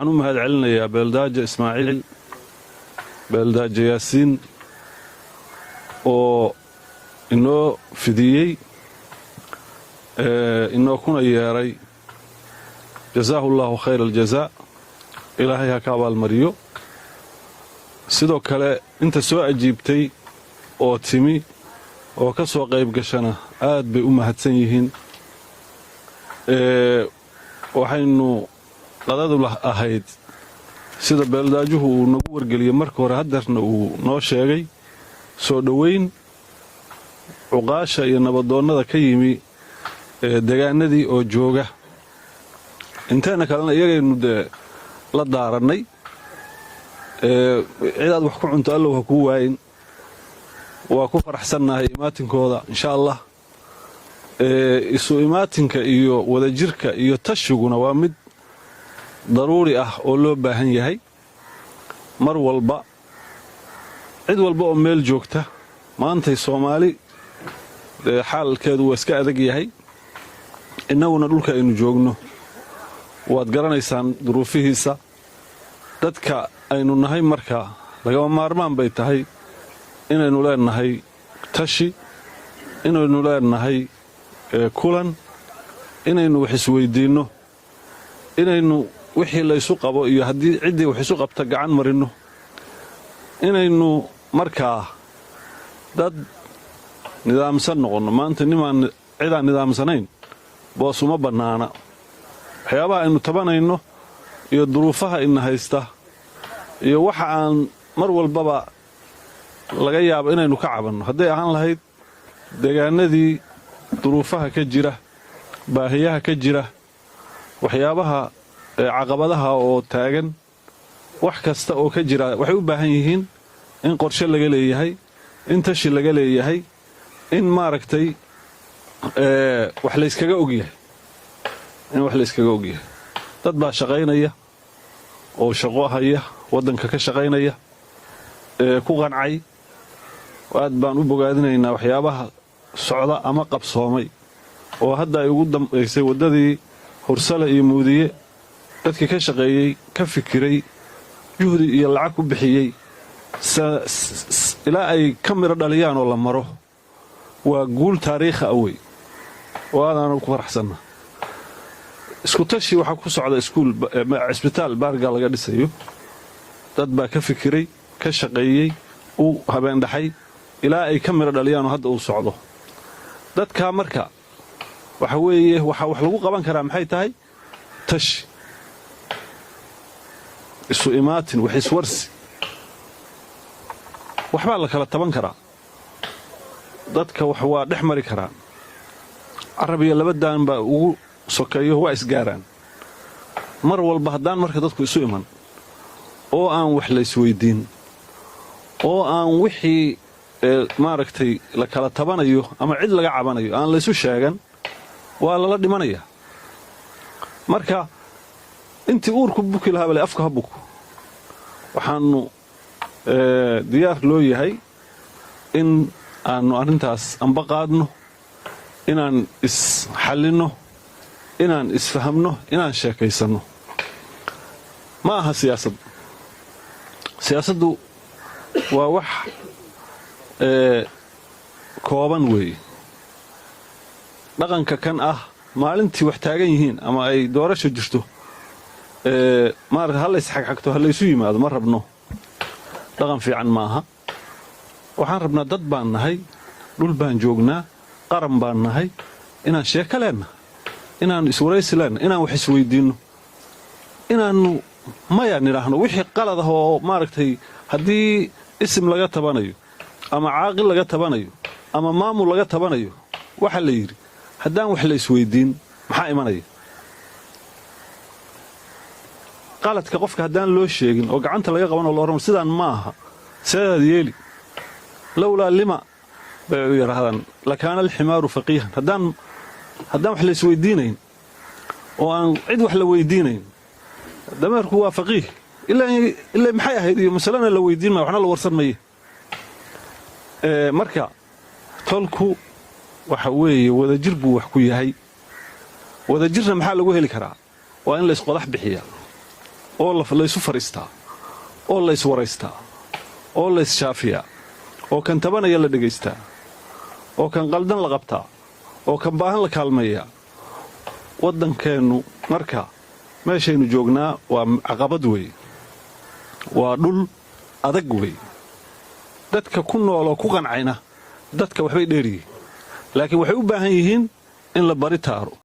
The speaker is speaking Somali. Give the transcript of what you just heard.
أنا مهد علنا يا بلداج إسماعيل بلداج ياسين إنه فديي إنه كنا ياري جزاه الله خير الجزاء إلهي هكذا المريو sidoo kale inta soo ajiibtay oo timi oo ka soo qayb gashana aad bay u mahadsan yihiin waxaynu qadadu ahayd sida beeldaajuhu uu nagu wargeliyay marka hore hadarna uu noo sheegay soo dhaweyn uqaasha iyo nabadoonnada ka yimi deegaanadii oo jooga inteena kalena iyagaynu la daarannay ciidaad wax ku cunto allow ha kuu waayin waa ku faraxsannahay imaatinkooda insha allah isu imaatinka iyo wadajirka iyo tashiguna waa mid daruuri ah oo loo baahan yahay mar walba cid walba oo meel joogta maantay Soomaali xaalkeedu waa iska adag yahay innaguna dhulka aynu joogno waad garanaysaan duruufihiisa dadka aynu nahay marka laga maarmaan bay tahay inaynu leenahay tashi inaynu leenahay kulan inaynu wax isweydiino inaynu wixii la isu qabo iyo hadii cidii wax isu qabta gacan marino inaynu marka dad nidaamsan noqono maanta nimaan cidaan nidaamsanayn boos uma banaana waxyaabaha aynu tabanayno iyo duruufaha in haysta iyo waxa aan mar walbaba laga yaabo inaynu ka cabanno haday ahaan lahayd deegaanadii duruufaha ka jira baahiyaha ka jira waxyaabaha caqabadaha oo taagan wax kasta oo ka jira waxay u baahan yihiin in qorshe laga leeyahay in tashi laga leeyahay in maaragtay wax la iskaga ogyahay dad baa shaqaynaya oo shaqo haya wadanka ka shaqaynaya ku qancay aad baan u bogaadinaynaa waxyaabaha socda ama qabsoomay oo hadda ay ugu dambeysay wadadii Horsale iyo Muudiye dadkii ka shaqeeyay ka fikiray juhdi iyo lacag ku bixiyay ilaa ay kamira dhaliyaan oo la maro waa guul taariikhi ah way waana ku faraxsanahay isku tashi waxa ku socda isbitaal baarga laga dhisayo dad baa ka fikiray ka shaqeeyay uu habeen dhaxay ilaa ay kamira dhaliyaan oo hadda uu socdo dadka marka waxa weeye waxa wax lagu qaban karaa maxay tahay tashi isu imaatin wax iswarsi waxba la kala taban karaa dadka wax waa dhex mari karaan Arabiya labadaan baa ugu sokeeyo waa isgaaraan mar walba hadaan marka dadku isu iman oo aan wax la isweydiin oo aan wixii maaragtay la kala tabanayo ama cid laga cabanayo aan la isu sheegan waa la dhimanaya marka intii uurku buki lahaa bale afka habuku waxaanu diyaar loo yahay in aanu arintaas amba qaadno inaan is xalino inaan isfahamno inaan sheekaysano ma aha siyaasaddu waa wax kooban weey dhaqanka kan ah maalintii wax taagan yihiin ama ay doorasho jirto maarka hal isxaqxaqto hal isu yimaado ma rabno dhaqan fiican maaha waxaan rabnaa dad baan nahay dhul baan joognaa qaran baan nahay inaan sheeko leenahay inaan iswaraysi leenahay inaan wax isweydiino inaanu maya niraahno wixii qalad ah oo maaragtay haddii isim laga tabanayo ama caaqil laga tabanayo ama maamul laga tabanayo waxa la yiri haddaan wax la isweydiin maxaa imanaya qaladka qofka haddaan loo sheegin oo gacanta laga qaban oo loo ramo sidaan maaha sidaad yeeli lawlaa lima bay yiraahdaan lakaana alximaaru faqiihan haddaan wax la isweydiinayn oo aan cid wax la weydiinayn dameerku waa faqiih ilaa maxay ahayd iyo masalana la weydiin ma waxna la warsan maye marka tolku waxa weeye wadajir buu wax ku yahay wadajirna maxaa lagu heli karaa waa in la isqodax bixiyaa oo laysu fariistaa oo lays waraystaa oo lays shaafiyaa oo kan tabanaya la dhegaystaa oo kan qaldan la qabtaa oo kan baahan la kaalmeeyaa waddankeennu marka meeshaynu joognaa waa caqabad weeye waa dhul adag weeye dadka ku nooloo ku qancayna dadka waxbay dheeriyiin laakiin waxay u baahan yihiin in la bari taaro